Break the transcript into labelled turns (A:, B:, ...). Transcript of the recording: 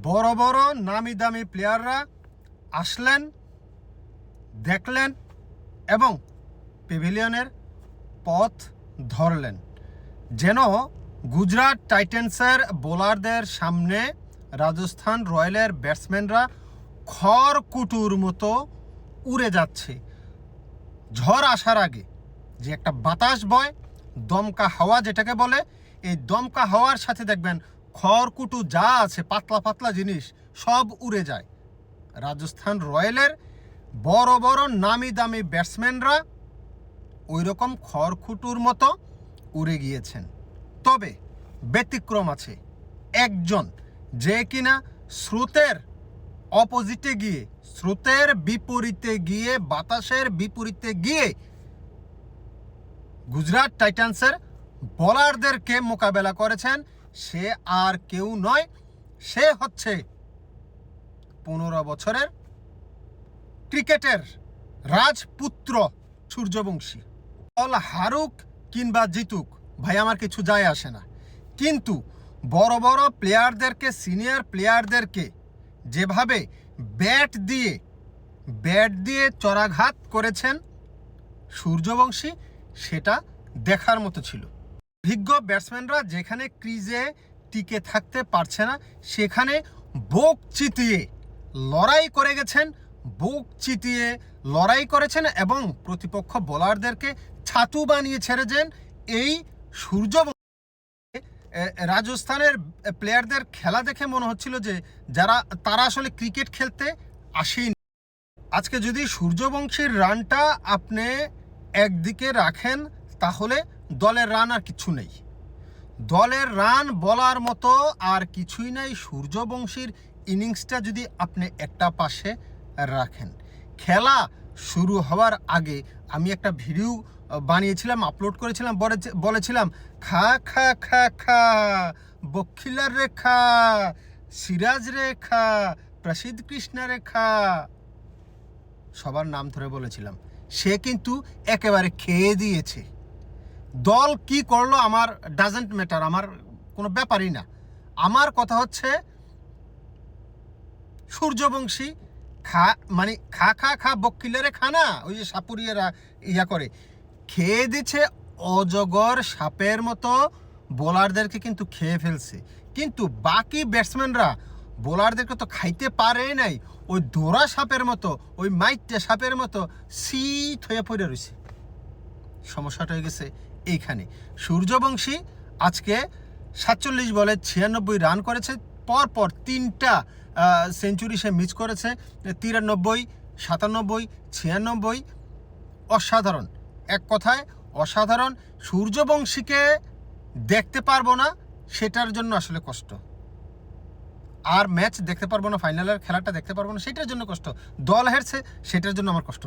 A: বড় বড় নামি দামি প্লেয়াররা আসলেন, দেখলেন এবং প্যাভিলিয়নের পথ ধরলেন, যেন গুজরাট টাইটান্সের বোলারদের সামনে রাজস্থান রয়্যালের ব্যাটসম্যানরা খড়কুটোর মতো উড়ে যাচ্ছে। ঝড় আসার আগে যে একটা বাতাস বয়, দমকা হাওয়া যেটাকে বলে, এই দমকা হাওয়ার সাথে দেখবেন খড়কুটো যা আছে পাতলা পাতলা জিনিস সব উড়ে যায়। রাজস্থান রয়্যালের বড় বড় নামি দামি ব্যাটসম্যানরা ওই রকম খড়কুটোর মতো উড়ে গিয়েছেন। তবে ব্যতিক্রম আছে একজন, যে কিনা স্রোতের অপোজিটে গিয়ে, স্রোতের বিপরীতে গিয়ে, বাতাসের বিপরীতে গিয়ে গুজরাট টাইটান্সের বোলারদেরকে মোকাবেলা করেছেন। সে আর কেউ নয়, সে হচ্ছে 15 বছরের ক্রিকেটের রাজপুত্র সূর্যবংশী। বল হারুক কিংবা জিতুক ভাই আমার কিছু যায় আসে না, কিন্তু বড় বড় প্লেয়ারদেরকে, সিনিয়র প্লেয়ারদেরকে যেভাবে ব্যাট দিয়ে চড়াঘাত করেছেন সূর্যবংশী, সেটা দেখার মতো ছিল। অভিজ্ঞ ব্যাটসম্যানরা যেখানে ক্রিজে টিকে থাকতে পারছে না, সেখানে বুক চিতিয়ে লড়াই করে গেছেন, বুক চিতিয়ে লড়াই করেছেন এবং প্রতিপক্ষ বোলারদেরকে ছাতু বানিয়ে ছেড়েছেন। এই সূর্যবংশী রাজস্থানের প্লেয়ারদের খেলা দেখে মনে হচ্ছিল যে তারা আসলে ক্রিকেট খেলতে আসেনি। আজকে যদি সূর্যবংশীর রানটা আপনি একদিকে রাখেন, তাহলে দলের রান আর কিছু নেই। দলের রান বলার মতো আর কিছুই নাই সূর্যবংশীর ইনিংসটা যদি আপনি একটা পাশে রাখেন। খেলা শুরু হওয়ার আগে আমি একটা ভিডিও বানিয়েছিলাম, আপলোড করেছিলাম, বলেছিলাম খা খা খা খা বখিলার রেখা, সিরাজ রেখা, প্রসিদ্ধ কৃষ্ণ রেখা, সবার নাম ধরে বলেছিলাম। সে কিন্তু একেবারে খেয়ে দিয়েছে। দল কি করলো আমার ডাজেন্ট ম্যাটার, আমার কোনো ব্যাপারই না। আমার কথা হচ্ছে সূর্যবংশী খা খা খা বকিলেরে খানা, ওই যে সাপুরিয়ারা ইয়া করে খেয়ে দিচ্ছে অজগর সাপের মতো। বোলারদেরকে কিন্তু খেয়ে ফেলছে, কিন্তু বাকি ব্যাটসম্যানরা বোলারদেরকে তো খাইতে পারে নাই। ওই দোরা সাপের মতো, ওই মাইটে সাপের মতো শীত হয়ে পড়ে রয়েছে। সমস্যাটা হয়ে গেছে এইখানে। সূর্যবংশী আজকে 47 বলে 96 রান করেছে, পরপর 3টা সেঞ্চুরি সে মিস করেছে, 93, 97, 96। অসাধারণ, এক কথায় অসাধারণ। সূর্যবংশীকে দেখতে পারবো না, সেটার জন্য আসলে কষ্ট। আর ম্যাচ দেখতে পারবো না, ফাইনালের খেলাটা দেখতে পারবো না, সেটার জন্য কষ্ট। দল হেরছে, সেটার জন্য আমার কষ্ট।